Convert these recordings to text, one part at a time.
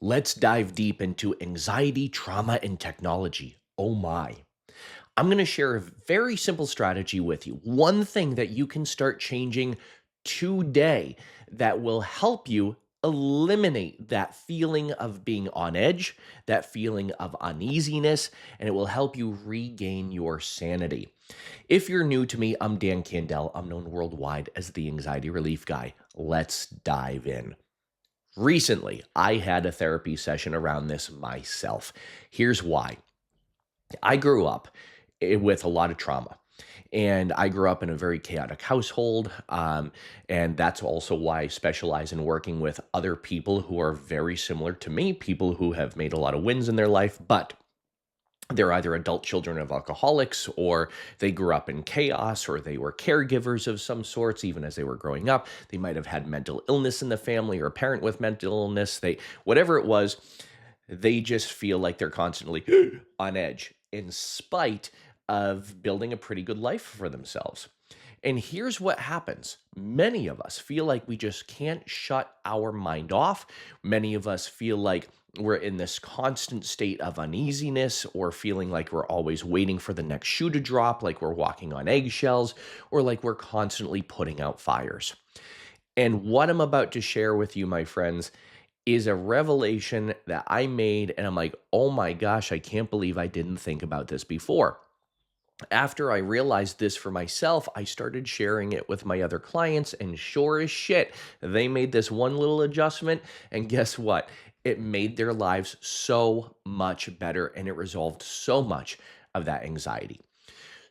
Let's dive deep into anxiety, trauma, and technology. Oh my. I'm going to share a very simple strategy with you. One thing that you can start changing today that will help you eliminate that feeling of being on edge, that feeling of uneasiness, and it will help you regain your sanity. If you're new to me, I'm Dan Candell. I'm known worldwide as the anxiety relief guy. Let's dive in. Recently, I had a therapy session around this myself. Here's why. I grew up with a lot of trauma. And I grew up in a very chaotic household. And that's also why I specialize in working with other people who are very similar to me, people who have made a lot of wins in their life, but they're either adult children of alcoholics, or they grew up in chaos, or they were caregivers of some sorts even as they were growing up. They might have had mental illness in the family or a parent with mental illness. Whatever it was, they just feel like they're constantly on edge in spite of building a pretty good life for themselves. And here's what happens. Many of us feel like we just can't shut our mind off. Many of us feel like we're in this constant state of uneasiness, or feeling like we're always waiting for the next shoe to drop, like we're walking on eggshells, or like we're constantly putting out fires. And what I'm about to share with you, my friends, is a revelation that I made. And I'm like, oh my gosh, I can't believe I didn't think about this before. After I realized this for myself, I started sharing it with my other clients, and sure as shit, they made this one little adjustment. And guess what? It made their lives so much better, and it resolved so much of that anxiety.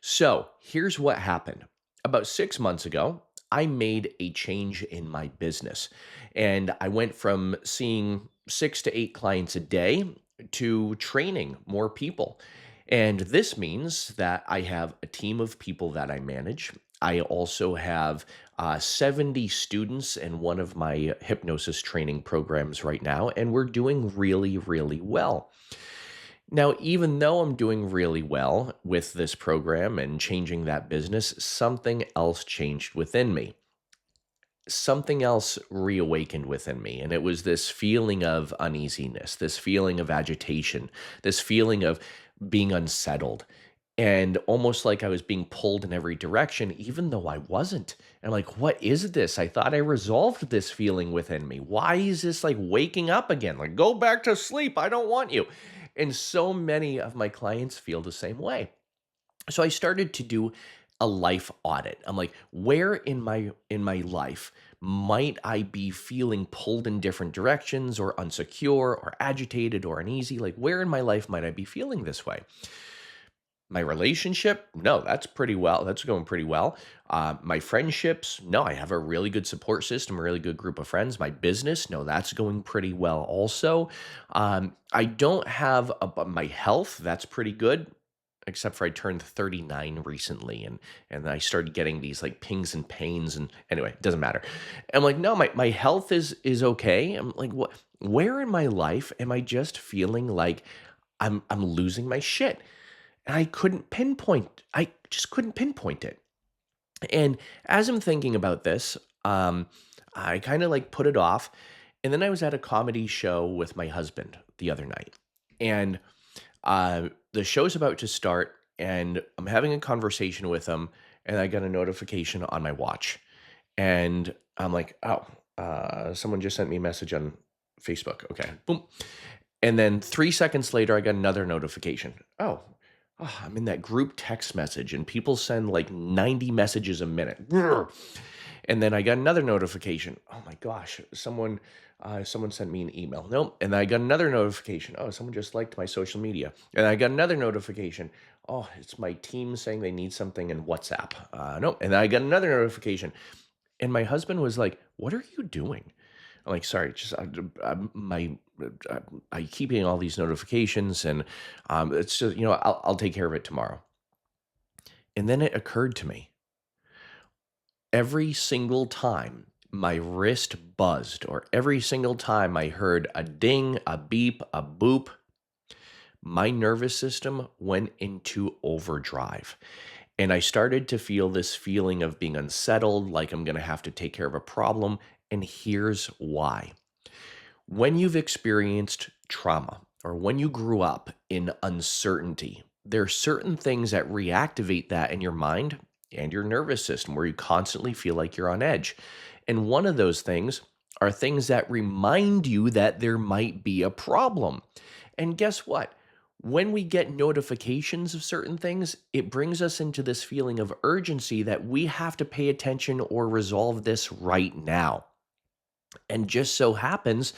So here's what happened. About 6 months ago, I made a change in my business, and I went from seeing 6 to 8 clients a day to training more people. And this means that I have a team of people that I manage. I also have 70 students in one of my hypnosis training programs right now, and we're doing really, really well. Now, even though I'm doing really well with this program and changing that business, something else changed within me. Something else reawakened within me. And it was this feeling of uneasiness, this feeling of agitation, this feeling of being unsettled. And almost like I was being pulled in every direction, even though I wasn't. And I'm like, what is this? I thought I resolved this feeling within me. Why is this like waking up again? Like, go back to sleep. I don't want you. And so many of my clients feel the same way. So I started to do a life audit. I'm like, where in my life might I be feeling pulled in different directions, or insecure, or agitated, or uneasy? Like, where in my life might I be feeling this way? My relationship, no, that's pretty well. That's going pretty well. My friendships, no, I have a really good support system, a really good group of friends. My business, no, that's going pretty well also. I don't have but my health, that's pretty good, except for I turned 39 recently, and I started getting these like pings and pains, and anyway, it doesn't matter. I'm like, no, my health is okay. I'm like, what, where in my life am I just feeling like I'm losing my shit? And I just couldn't pinpoint it. And as I'm thinking about this, I kind of like put it off. And then I was at a comedy show with my husband the other night. And the show's about to start, and I'm having a conversation with him, and I got a notification on my watch. And I'm like, oh, someone just sent me a message on Facebook. Okay, boom. And then 3 seconds later, I got another notification. Oh, I'm in that group text message, and people send like 90 messages a minute. Brr. And then I got another notification. Oh my gosh, someone sent me an email. Nope. And then I got another notification. Oh, someone just liked my social media. And I got another notification. Oh, it's my team saying they need something in WhatsApp. Nope. And then I got another notification. And my husband was like, "What are you doing?" I'm like, "Sorry, just I keep getting all these notifications, and it's just, I'll take care of it tomorrow." And then it occurred to me, every single time my wrist buzzed, or every single time I heard a ding, a beep, a boop, my nervous system went into overdrive. And I started to feel this feeling of being unsettled, like I'm going to have to take care of a problem. And here's why. When you've experienced trauma or when you grew up in uncertainty, there are certain things that reactivate that in your mind and your nervous system where you constantly feel like you're on edge. And one of those things are things that remind you that there might be a problem. And guess what? When we get notifications of certain things, it brings us into this feeling of urgency that we have to pay attention or resolve this right now. And just so happens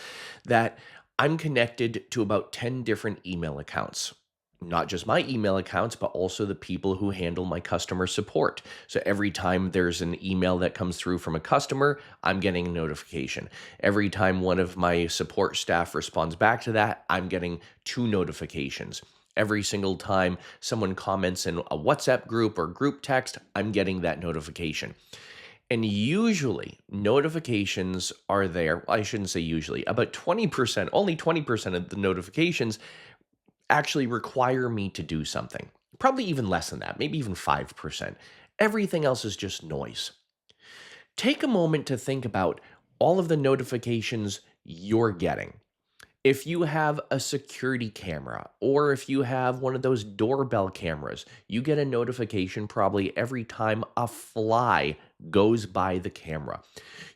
that I'm connected to about 10 different email accounts. Not just my email accounts, but also the people who handle my customer support. So every time there's an email that comes through from a customer, I'm getting a notification. Every time one of my support staff responds back to that, I'm getting two notifications. Every single time someone comments in a WhatsApp group or group text, I'm getting that notification. And usually notifications are there. Well, I shouldn't say usually, about 20%, only 20% of the notifications actually require me to do something. Probably even less than that, maybe even 5%. Everything else is just noise. Take a moment to think about all of the notifications you're getting. If you have a security camera or if you have one of those doorbell cameras, you get a notification probably every time a fly goes by the camera.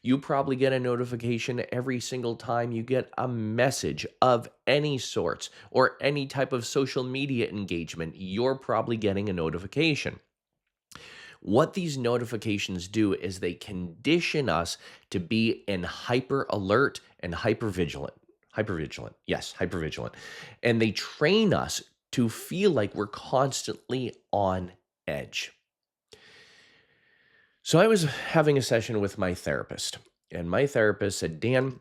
You probably get a notification every single time you get a message of any sorts or any type of social media engagement. You're probably getting a notification. What these notifications do is they condition us to be in hyper alert and hyper vigilant. Hyper vigilant. Yes, hyper vigilant. And they train us to feel like we're constantly on edge. So I was having a session with my therapist, and my therapist said, Dan,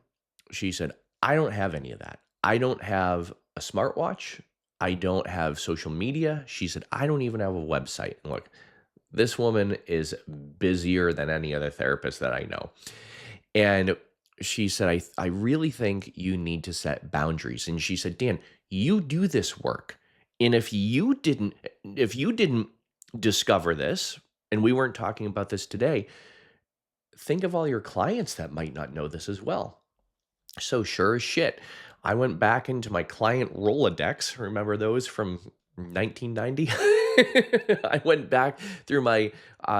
she said, I don't have any of that. I don't have a smartwatch. I don't have social media. She said, I don't even have a website. And look, this woman is busier than any other therapist that I know. And she said, I really think you need to set boundaries. And she said, Dan, you do this work. And if you didn't discover this, and we weren't talking about this today, think of all your clients that might not know this as well. So sure as shit, I went back into my client Rolodex. Remember those from 1990? I went back through my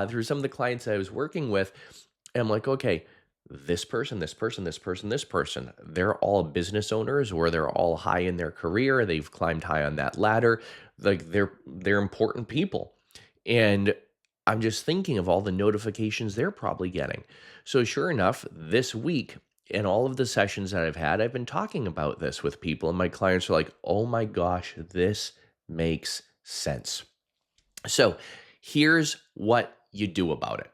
through some of the clients I was working with, and I'm like, okay, this person, this person, this person, this person, they're all business owners or they're all high in their career. They've climbed high on that ladder. Like they're important people. And I'm just thinking of all the notifications they're probably getting. So sure enough, this week in all of the sessions that I've had, I've been talking about this with people, and my clients are like, oh my gosh, this makes sense. So here's what you do about it.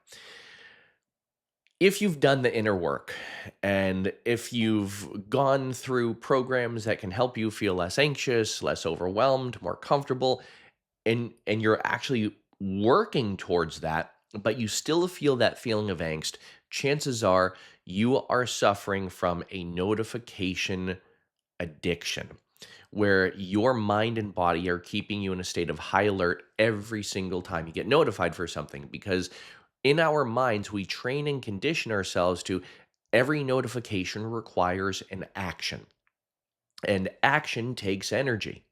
If you've done the inner work and if you've gone through programs that can help you feel less anxious, less overwhelmed, more comfortable, and you're actually working towards that, but you still feel that feeling of angst, chances are you are suffering from a notification addiction where your mind and body are keeping you in a state of high alert every single time you get notified for something, because in our minds we train and condition ourselves to every notification requires an action, and action takes energy.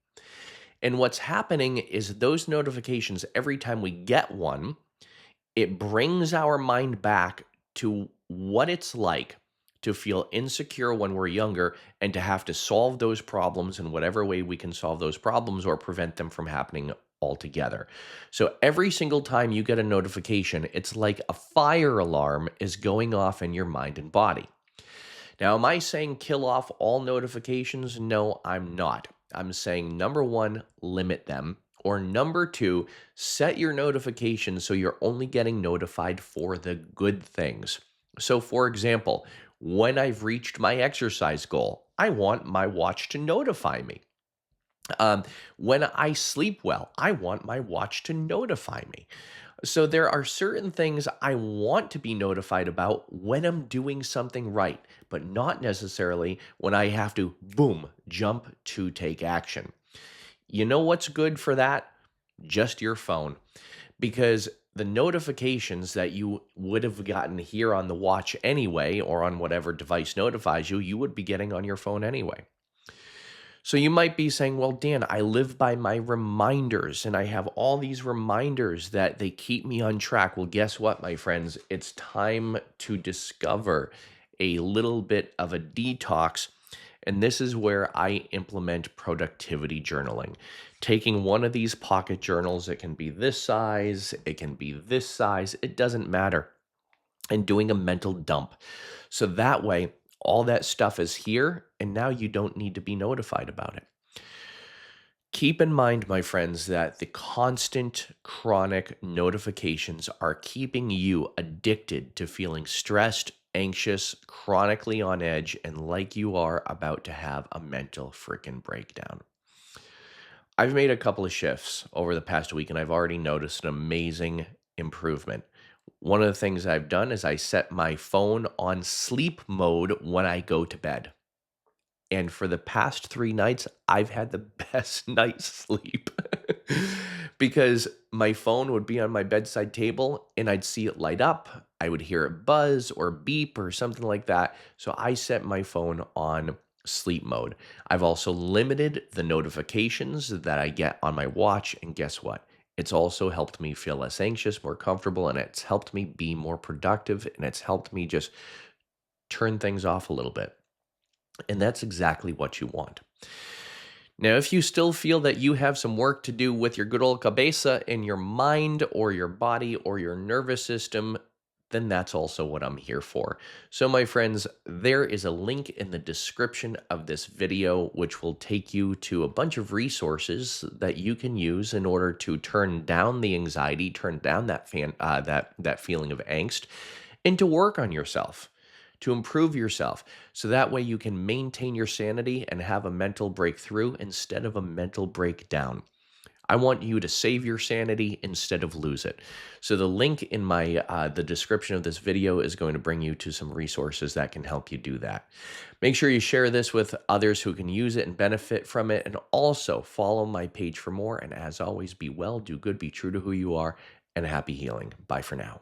And what's happening is those notifications, every time we get one, it brings our mind back to what it's like to feel insecure when we're younger and to have to solve those problems in whatever way we can solve those problems or prevent them from happening altogether. So every single time you get a notification, it's like a fire alarm is going off in your mind and body. Now, am I saying kill off all notifications? No, I'm not. I'm saying number one, limit them. Or number two, set your notifications so you're only getting notified for the good things. So, for example, when I've reached my exercise goal, I want my watch to notify me. When I sleep well, I want my watch to notify me. So there are certain things I want to be notified about when I'm doing something right, but not necessarily when I have to, boom, jump to take action. You know what's good for that? Just your phone. Because the notifications that you would have gotten here on the watch anyway, or on whatever device notifies you, you would be getting on your phone anyway. So you might be saying, well, Dan, I live by my reminders and I have all these reminders that they keep me on track. Well, guess what, my friends? It's time to discover a little bit of a detox. And this is where I implement productivity journaling. Taking one of these pocket journals, it can be this size, it can be this size, it doesn't matter, and doing a mental dump. So that way, all that stuff is here, and now you don't need to be notified about it. Keep in mind, my friends, that the constant chronic notifications are keeping you addicted to feeling stressed, anxious, chronically on edge, and like you are about to have a mental freaking breakdown. I've made a couple of shifts over the past week, and I've already noticed an amazing improvement. One of the things I've done is I set my phone on sleep mode when I go to bed. And for the past 3 nights, I've had the best night's sleep because my phone would be on my bedside table and I'd see it light up. I would hear it buzz or beep or something like that. So I set my phone on sleep mode. I've also limited the notifications that I get on my watch. And guess what? It's also helped me feel less anxious, more comfortable, and it's helped me be more productive, and it's helped me just turn things off a little bit. And that's exactly what you want. Now, if you still feel that you have some work to do with your good old cabeza in your mind or your body or your nervous system, then that's also what I'm here for. So, my friends, there is a link in the description of this video, which will take you to a bunch of resources that you can use in order to turn down the anxiety, turn down that feeling of angst, and to work on yourself, to improve yourself. So that way you can maintain your sanity and have a mental breakthrough instead of a mental breakdown. I want you to save your sanity instead of lose it. So the link in the description of this video is going to bring you to some resources that can help you do that. Make sure you share this with others who can use it and benefit from it, and also follow my page for more. And as always, be well, do good, be true to who you are, and happy healing. Bye for now.